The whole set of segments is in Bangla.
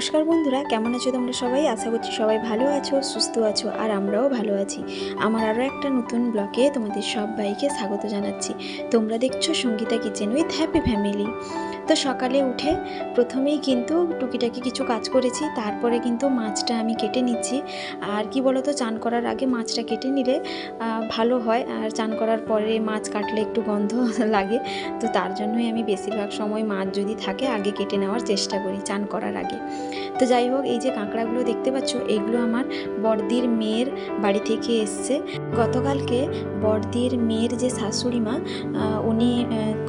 নমস্কার বন্ধুরা, কেমন আছো তোমরা সবাই? আশা করছি সবাই ভালো আছো, সুস্থ আছো, আর আমরাও ভালো আছি। আমার আরও একটা নতুন ব্লগে তোমাদের সবাইকে স্বাগত জানাচ্ছি। তোমরা দেখছো Sangeeta kitchen with happy family. তো সকালে উঠে প্রথমেই কিন্তু টুকিটাকি কিছু কাজ করেছি, তারপরে কিন্তু মাছটা আমি কেটে নিচ্ছি। আর কি বলো তো, চান করার আগে মাছটা কেটে নিলে ভালো হয়, আর চান করার পরে মাছ কাটলে একটু গন্ধ লাগে। তো তার জন্যই আমি বেশিরভাগ সময় মাছ যদি থাকে আগে কেটে নেওয়ার চেষ্টা করি চান করার আগে। তো যাই হোক, এই যে কাঁকড়াগুলো দেখতে পাচ্ছ, এইগুলো আমার বড়দির মেয়ের বাড়ি থেকে এসছে। গতকালকে বড়দির মেয়ের যে শাশুড়ি মা, উনি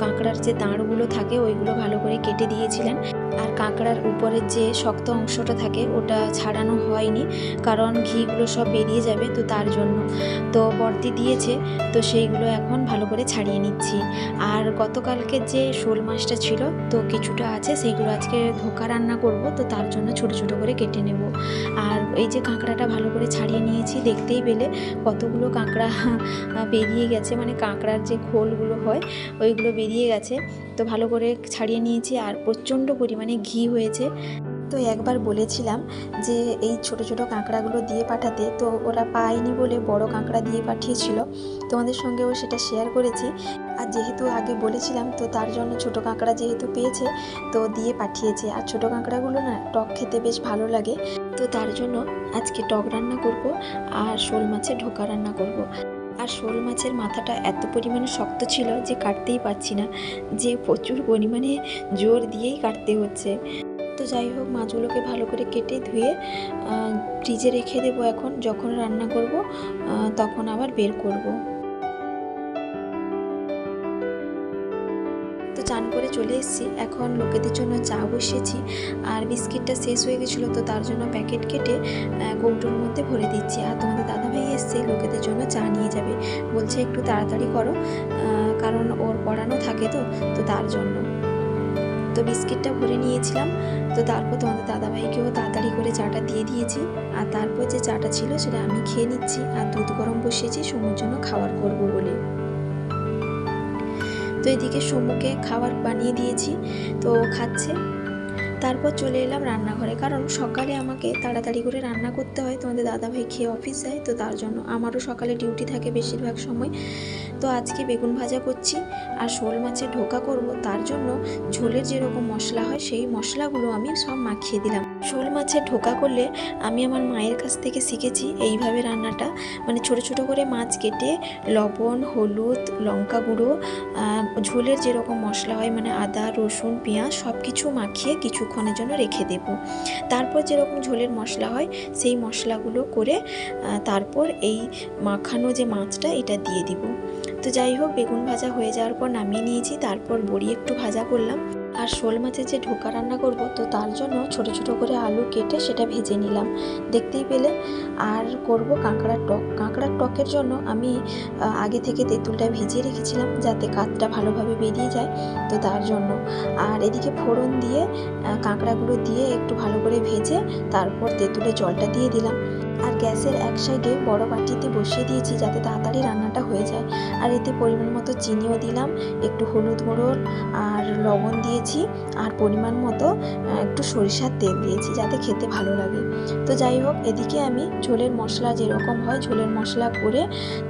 কাঁকড়ার যে দাঁড়গুলো থাকে ওইগুলো ভালো করে কেটে দিয়েছিলেন। আর কাঁকড়ার উপরের যে শক্ত অংশটা থাকে ওটা ছাড়ানো হয়নি, কারণ ঘিগুলো সব বেরিয়ে যাবে, তো তার জন্য। তো বড়দি দিয়েছে, তো সেইগুলো এখন ভালো করে ছাড়িয়ে নিচ্ছি। আর গতকালকে যে শোল মাছটা ছিল, তো কিছুটা আছে, সেইগুলো আজকে ধোকা রান্না করব, তো তার জন্য ছোট ছোট করে কেটে নেব। আর এই যে কাঁকড়াটা ভালো করে ছাড়িয়ে নিয়েছি, দেখতেই পেলে কতগুলো কাঁকড়া বেরিয়ে গেছে, মানে কাঁকড়ার যে খোলগুলো হয় ওইগুলো বেরিয়ে গেছে। তো ভালো করে ছাড়িয়ে নিয়েছি, আর প্রচণ্ড পরিমাণে ঘি হয়েছে। তো একবার বলেছিলাম যে এই ছোট ছোট কাঁকড়াগুলো দিয়ে পাঠাতে, তো ওরা পায়নি বলে বড় কাঁকড়া দিয়ে পাঠিয়েছিল। তোমাদের সঙ্গেও সেটা শেয়ার করেছি। আর যেহেতু আগে বলেছিলাম, তো তার জন্য ছোট কাঁকড়া যেহেতু পেয়েছে, তো দিয়ে পাঠিয়েছে। আর ছোট কাঁকড়াগুলো না টক খেতে বেশ ভালো লাগে, তো তার জন্য আজকে টক রান্না করব, আর শোল মাছের ঢোকা রান্না করব। আর শোল মাছের মাথাটা এত পরিমাণে শক্ত ছিল যে কাটতেই পারছি না, যে প্রচুর পরিমাণে জোর দিয়েই কাটতে হচ্ছে। তো যাই হোক, মাছগুলোকে ভালো করে কেটে ধুয়ে ফ্রিজে রেখে দেবো। এখন যখন রান্না করব তখন আবার বের করব। তো চান করে চলে এসেছি, এখন লোকেদের জন্য চা বসিয়েছি। আর বিস্কিটটা শেষ হয়ে গেছিলো, তো তার জন্য প্যাকেট কেটে কৌটোর মধ্যে ভরে দিচ্ছি। আর তোমাদের দাদাভাই এসছে লোকেদের জন্য চা নিয়ে যাবে, বলছে একটু তাড়াতাড়ি করো, কারণ ওর পড়ানো থাকে, তো তার জন্য। তো বিস্কিটটা ভরে নিয়েছিলাম, তো তারপর তোমাদের দাদাভাইকেও তাড়াতাড়ি করে চাটা দিয়ে দিয়েছি। আর তারপর যে চাটা ছিল সেটা আমি খেয়ে নিচ্ছি, আর দুধ গরম বসিয়েছি সমুর জন্য খাবার করব বলে। তো এদিকে সমুকে খাবার বানিয়ে দিয়েছি, তো খাচ্ছে। তারপর চলে এলাম রান্নাঘরে, কারণ সকালে আমাকে তাড়াতাড়ি করে রান্না করতে হয়। তোমাদের দাদাভাই খেয়ে অফিস যায়, তো তার জন্য আমারও সকালে ডিউটি থাকে বেশিরভাগ সময়। তো আজকে বেগুন ভাজা করছি, আর শোল মাছের ঢোকা করব, তার জন্য ঝোলের যেরকম মশলা হয় সেই মশলাগুলো আমি সব মাখিয়ে দিলাম। শোল মাছের ঢোকা করলে আমি আমার মায়ের কাছ থেকে শিখেছি এইভাবে রান্নাটা, মানে ছোট ছোট করে মাছ কেটে লবণ, হলুদ, লঙ্কা গুঁড়ো, ঝোলের যেরকম মশলা হয়, মানে আদা, রসুন, পেঁয়াজ সব কিছু মাখিয়ে কিছুক্ষণের জন্য রেখে দেব। তারপর যেরকম ঝোলের মশলা হয় সেই মশলাগুলো করে তারপর এই মাখানো যে মাছটা এটা দিয়ে দিব। তো যাই হোক, বেগুন ভাজা হয়ে যাওয়ার পর নামিয়ে নিয়েছি, তারপর বড়ি একটু ভাজা করলাম। আর শোল মাছের যে ঢোকা রান্না করব, তো তার জন্য ছোট ছোট করে আলু কেটে সেটা ভেজে নিলাম, দেখতেই পেলে। আর করব কাঁকড়ার টক। কাঁকড়ার টকের জন্য আমি আগে থেকে তেঁতুলটা ভিজিয়ে রেখেছিলাম, যাতে কাতটা ভালোভাবে বেরিয়ে যায়, তো তার জন্য। আর এদিকে ফোড়ন দিয়ে কাঁকড়াগুলো দিয়ে একটু ভালো করে ভেজে তারপর তেঁতুলের জলটা দিয়ে দিলাম। আর গ্যাসের এক সাইডে বড় বাটিতে বসিয়ে দিয়েছি, যাতে তাড়াতাড়ি রান্নাটা হয়ে যায়। আর এতে পরিমাণ মতো চিনিও দিলাম, একটু হলুদ গুঁড়ো আর লবণ দিয়েছি, আর পরিমাণ মতো একটু সরিষার তেল দিয়েছি, যাতে খেতে ভালো লাগে। তো যাই হোক, এদিকে আমি ঝোলের মশলা যেরকম হয় ঝোলের মশলা করে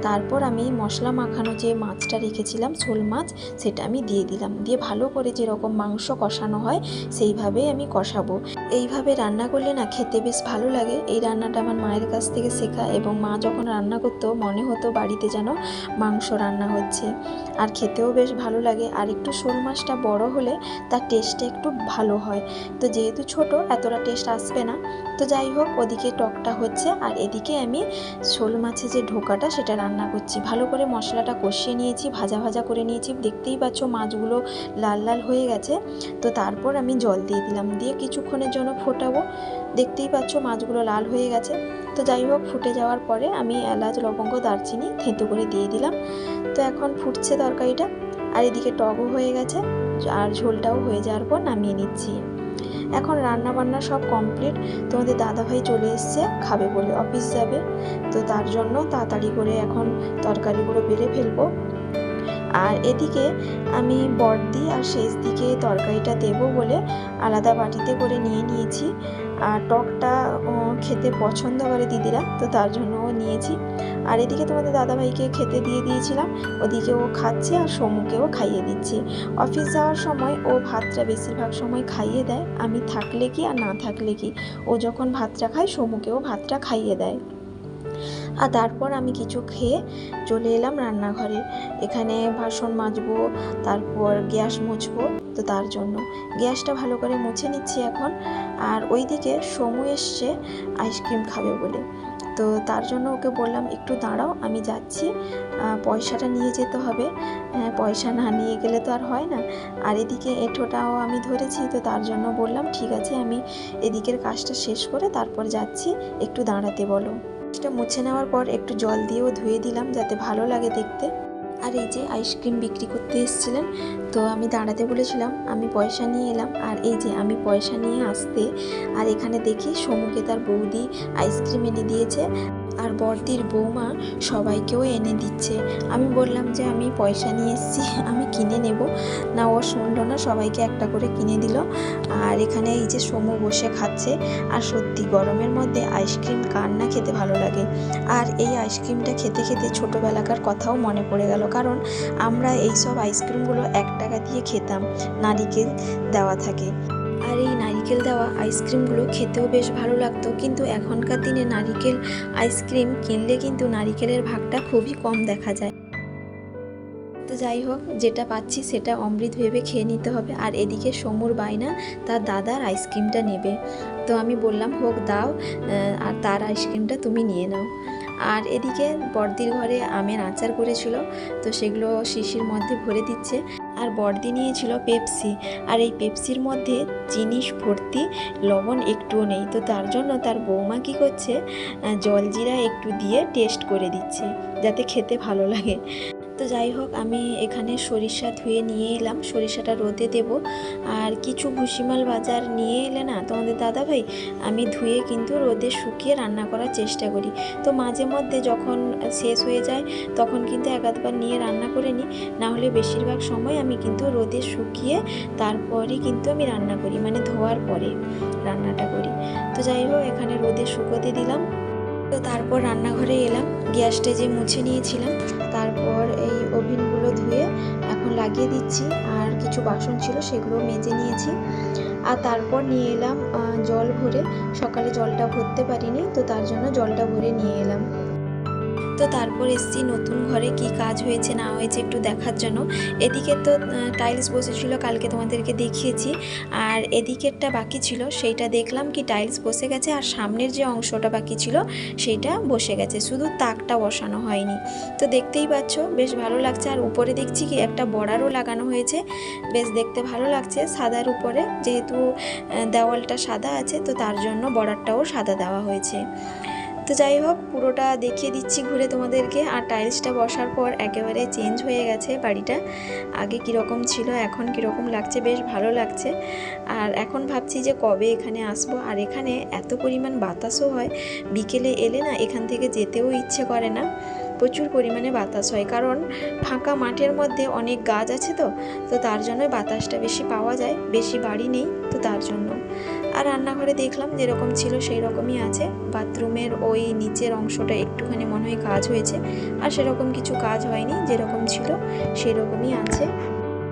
তারপর আমি মশলা মাখানো যে মাছটা রেখেছিলাম শোল মাছ, সেটা আমি দিয়ে দিলাম। দিয়ে ভালো করে যেরকম মাংস কষানো হয় সেইভাবেই আমি কষাবো। এইভাবে রান্না করলে না খেতে বেশ ভালো লাগে। এই রান্নাটা আমার মায়ের কাছ থেকে শেখা, এবং মা যখন রান্না করতো মনে হতো বাড়িতে যেন মাংস রান্না হচ্ছে, আর খেতেও বেশ ভালো লাগে। আর একটু শোল মাছটা বড় হলে তার টেস্টটা একটু ভালো হয়, তো যেহেতু ছোট এতটা টেস্ট আসবে না। তো যাই হোক, ওদিকে টকটা হচ্ছে, আর এদিকে আমি শোল মাছের যে ঢোকাটা সেটা রান্না করছি। ভালো করে মশলাটা কষিয়ে নিয়েছি, ভাজা ভাজা করে নিয়েছি, দেখতেই পাচ্ছ মাছগুলো লাল লাল হয়ে গেছে। তো তারপর আমি জল দিয়ে দিলাম, দিয়ে কিছুক্ষণের জন্য ফোটাবো। দেখতেই পাচ্ছ মাছগুলো লাল হয়ে গেছে। তো যাই হোক, ফুটে যাওয়ার পরে আমি এলাচ, লবঙ্গ, দারচিনি থেঁতো করে দিয়ে দিলাম। তো এখন ফুটছে তরকারিটা, আর এদিকে টকও হয়ে গেছে, আর ঝোলটাও হয়ে যাওয়ার পর নামিয়ে নিচ্ছি। এখন রান্না বান্না সব কমপ্লিট। তোমাদের দাদাভাই চলে এসছে খাবে বলে, অফিস যাবে, তো তার জন্য তাড়াতাড়ি করে এখন তরকারিগুলো বেড়ে ফেলবো। আর এদিকে আমি বড়দি আর শেষ দিকে তরকারিটা দেবো বলে আলাদা বাটিতে করে নিয়ে নিয়েছি। আর টকটা খেতে পছন্দ করে দিদিরা, তো তার জন্য ও নিয়েছি। আর এদিকে তোমাদের দাদাভাইকে খেতে দিয়ে দিয়েছিলাম, ওদিকে ও খাচ্ছে আর সমুকেও খাইয়ে দিচ্ছি। অফিস যাওয়ার সময় ও ভাতটা বেশিরভাগ সময় খাইয়ে দেয়, আমি থাকলে কি আর না থাকলে কি, ও যখন ভাতটা খায় সমুকেও ভাতটা খাইয়ে দেয়। আর তারপর আমি কিছু খেয়ে চলে এলাম রান্নাঘরে। এখানে বাসন মাজবো, তারপর গ্যাস মুছবো, তো তার জন্য গ্যাসটা ভালো করে মুছে নিচ্ছি এখন। আর ওইদিকে সমু এসছে আইসক্রিম খাবে বলে, তো তার জন্য ওকে বললাম একটু দাঁড়াও, আমি যাচ্ছি, পয়সাটা নিয়ে যেতে হবে, পয়সা না নিয়ে গেলে তো আর হয় না। আর এদিকে এঁঠোটাও আমি ধরেছি, তো তার জন্য বললাম ঠিক আছে, আমি এদিকের কাজটা শেষ করে তারপর যাচ্ছি, একটু দাঁড়াতে বলো। এটা মুছে নেওয়ার পর একটু জল দিয়েও ধুয়ে দিলাম যাতে ভালো লাগে দেখতে। আর এই যে আইসক্রিম বিক্রি করতে এসেছিলেন, তো আমি দাঁড়াতে বলেছিলাম, আমি পয়সা নিয়ে এলাম। আর এই যে আমি পয়সা নিয়ে আসতে আর এখানে দেখি সমুকে তার বৌদি আইসক্রিম এনে দিয়েছে, আর বড়দির বৌমা সবাইকেও এনে দিচ্ছে। আমি বললাম যে আমি পয়সা নিয়ে এসেছি, আমি কিনে নেব না, ও শুনলো না, সবাইকে একটা করে কিনে দিল। আর এখানে এই যে সমু বসে খাচ্ছে। আর সত্যি গরমের মধ্যে আইসক্রিম কার না খেতে ভালো লাগে। আর এই আইসক্রিমটা খেতে খেতে ছোটোবেলাকার কথাও মনে পড়ে গেল, কারণ আমরা এইসব আইসক্রিমগুলো 1 টাকা দিয়ে খেতাম, নারিকেল দেওয়া থাকে। আর এই নারিকেল দেওয়া আইসক্রিমগুলো খেতেও বেশ ভালো লাগতো, কিন্তু এখনকার দিনে নারিকেল আইসক্রিম কিনলে কিন্তু নারিকেলের ভাগটা খুবই কম দেখা যায়। তো যাই হোক, যেটা পাচ্ছি সেটা অমৃত ভেবে খেয়ে নিতে হবে। আর এদিকে সমুর বায়না তার দাদার আইসক্রিমটা নেবে, তো আমি বললাম হোক দাও, আর তার আইসক্রিমটা তুমি নিয়ে নাও। আর এদিকে বড়দির ঘরে আমের আচার করেছিল, তো সেগুলো শিশির মধ্যে ভরে দিচ্ছে। আর বড়দি নিয়েছিল পেপসি, আর এই পেপসির মধ্যে জিনিস ভর্তি, লবণ একটুও নেই, তো তার জন্য তার বৌমা কী করছে, জলজিরা একটু দিয়ে টেস্ট করে দিচ্ছে যাতে খেতে ভালো লাগে। তো যাই হোক, আমি এখানে সরিষা ধুয়ে নিয়ে এলাম, সরিষাটা রোদে দেব। আর কিছু ভুসিমাল বাজার নিয়ে এলে না তোমাদের দাদাভাই, আমি ধুয়ে কিন্তু রোদে শুকিয়ে রান্না করার চেষ্টা করি। তো মাঝে মধ্যে যখন শেষ হয়ে যায় তখন কিন্তু এক আধবার নিয়ে রান্না করে নিই, নাহলে বেশিরভাগ সময় আমি কিন্তু রোদে শুকিয়ে তারপরই কিন্তু আমি রান্না করি, মানে ধোয়ার পরে রান্নাটা করি। তো যাই হোক, এখানে রোদে শুকোতে দিলাম। তো তারপর রান্নাঘরে এলাম, গ্যাসটা যে মুছে নিয়েছিলাম, তারপর এই ওভেনগুলো ধুয়ে এখন লাগিয়ে দিচ্ছি। আর কিছু বাসন ছিল সেগুলো মেজে নিয়েছি। আর তারপর নিয়ে এলাম জল ভরে, সকালে জলটা ভরতে পারিনি, তো তার জন্য জলটা ভরে নিয়ে এলাম। তো তারপর এসছি নতুন ঘরে কি কাজ হয়েছে না হয়েছে একটু দেখার জন্য। এদিকে তো টাইলস বসেছিল, কালকে তোমাদেরকে দেখিয়েছি। আর এদিকেরটা বাকি ছিল, সেইটা দেখলাম কি টাইলস বসে গেছে, আর সামনের যে অংশটা বাকি ছিল সেইটা বসে গেছে, শুধু তাকটা বসানো হয়নি। তো দেখতেই পাচ্ছ বেশ ভালো লাগছে। আর উপরে দেখছি কি একটা বর্ডারও লাগানো হয়েছে, বেশ দেখতে ভালো লাগছে সাদার উপরে, যেহেতু দেওয়ালটা সাদা আছে তো তার জন্য বর্ডারটাও সাদা দেওয়া হয়েছে। তো যাই হোক, পুরোটা দেখিয়ে দিচ্ছি ঘুরে তোমাদেরকে। আর টাইলসটা বসার পর একেবারে চেঞ্জ হয়ে গেছে বাড়িটা, আগে কীরকম ছিল এখন কীরকম লাগছে, বেশ ভালো লাগছে। আর এখন ভাবছি যে কবে এখানে আসবো। আর এখানে এত পরিমাণ বাতাসও হয়, বিকেলে এলে না এখান থেকে যেতেও ইচ্ছে করে না, প্রচুর পরিমাণে বাতাস হয়, কারণ ফাঁকা মাঠের মধ্যে অনেক গাছ আছে, তো তার জন্য বাতাসটা বেশি পাওয়া যায়, বেশি বাড়ি নেই, তো তার জন্য। আর রান্নাঘরে দেখলাম যেরকম ছিল সেই রকমই আছে, বাথরুমের ওই নিচের অংশটা একটুখানি মনে হয় কাজ হয়েছে, আর সেরকম কিছু কাজ হয়নি, যেরকম ছিল সেই রকমই আছে।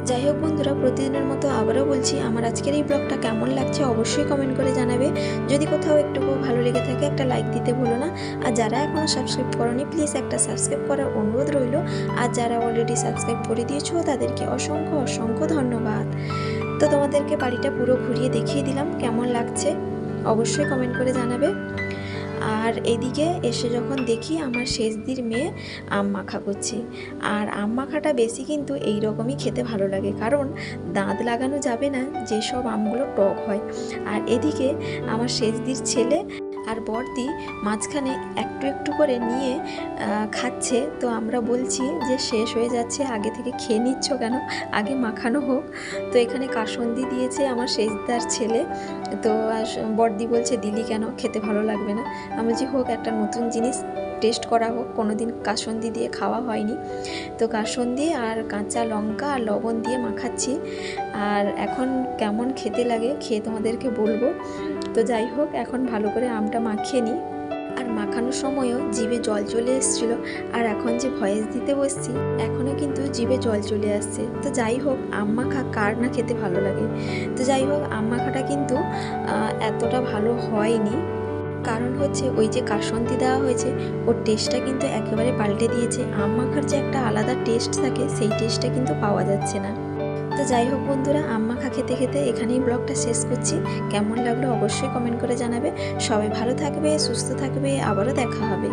যাই হোক বন্ধুরা, প্রতিদিনের মতো আবারও বলছি, আমার আজকের এই ব্লগটা কেমন লাগছে অবশ্যই কমেন্ট করে জানাবে। যদি কোথাও একটুকু ভালো লেগে থাকে একটা লাইক দিতে ভুলো না। আর যারা এখনও সাবস্ক্রাইব করোনি প্লিজ একটা সাবস্ক্রাইব করার অনুরোধ রইল। আর যারা অলরেডি সাবস্ক্রাইব করে দিয়েছো তাদেরকে অসংখ্য অসংখ্য ধন্যবাদ। তো তোমাদেরকে বাড়িটা পুরো ঘুরিয়ে দেখিয়ে দিলাম, কেমন লাগছে অবশ্যই কমেন্ট করে জানাবে। আর এদিকে এসে যখন দেখি আমার শেষদির মেয়ে আম মাখা করছে, আর আম মাখাটা বেশি কিন্তু এই রকমই খেতে ভালো লাগে, কারণ দাঁত লাগানো যাবে না, যেসব আমগুলো টক হয়। আর এদিকে আমার শেষদির ছেলে আর বড়দি মাঝখানে একটু একটু করে নিয়ে খাচ্ছে। তো আমরা বলছি যে শেষ হয়ে যাচ্ছে, আগে থেকে খেয়ে নিচ্ছ কেন, আগে মাখানো হোক। তো এখানে কাসন্দি দিয়েছে আমার শেষদার ছেলে, তো বড়দি বলছে দিলি কেন, খেতে ভালো লাগবে না। আমি বলছি হোক, একটা নতুন জিনিস টেস্ট করা হোক, কোনোদিন কাসন্দি দিয়ে খাওয়া হয়নি। তো কাসন্দি আর কাঁচা লঙ্কা আর লবণ দিয়ে মাখাচ্ছি। আর এখন কেমন খেতে লাগে খেয়ে তোমাদেরকে বলবো। তো যাই হোক, এখন ভালো করে আমটা মাখিয়ে নিই। আর মাখানোর সময়ও জিভে জল চলে এসেছিল। আর এখন যে ভয়েস দিতে বসছি এখনও কিন্তু জিভে জল চলে আসছে। তো যাই হোক, আম মাখা কার না খেতে ভালো লাগে। তো যাই হোক, আম মাখাটা কিন্তু এতটা ভালো হয়নি, কারণ হচ্ছে ওই যে কাসন্দি দেওয়া হয়েছে ওর টেস্টটা কিন্তু একেবারে পাল্টে দিয়েছে। আম মাখার যে একটা আলাদা টেস্ট থাকে সেই টেস্টটা কিন্তু পাওয়া যাচ্ছে না। তো যাই হোক বন্ধুরা, আম মাখা খেতে খেতে এখানেই ব্লগটা শেষ করছি। কেমন লাগলো অবশ্যই কমেন্ট করে জানাবে। সবাই ভালো থাকবে, সুস্থ থাকবে, আবারও দেখা হবে।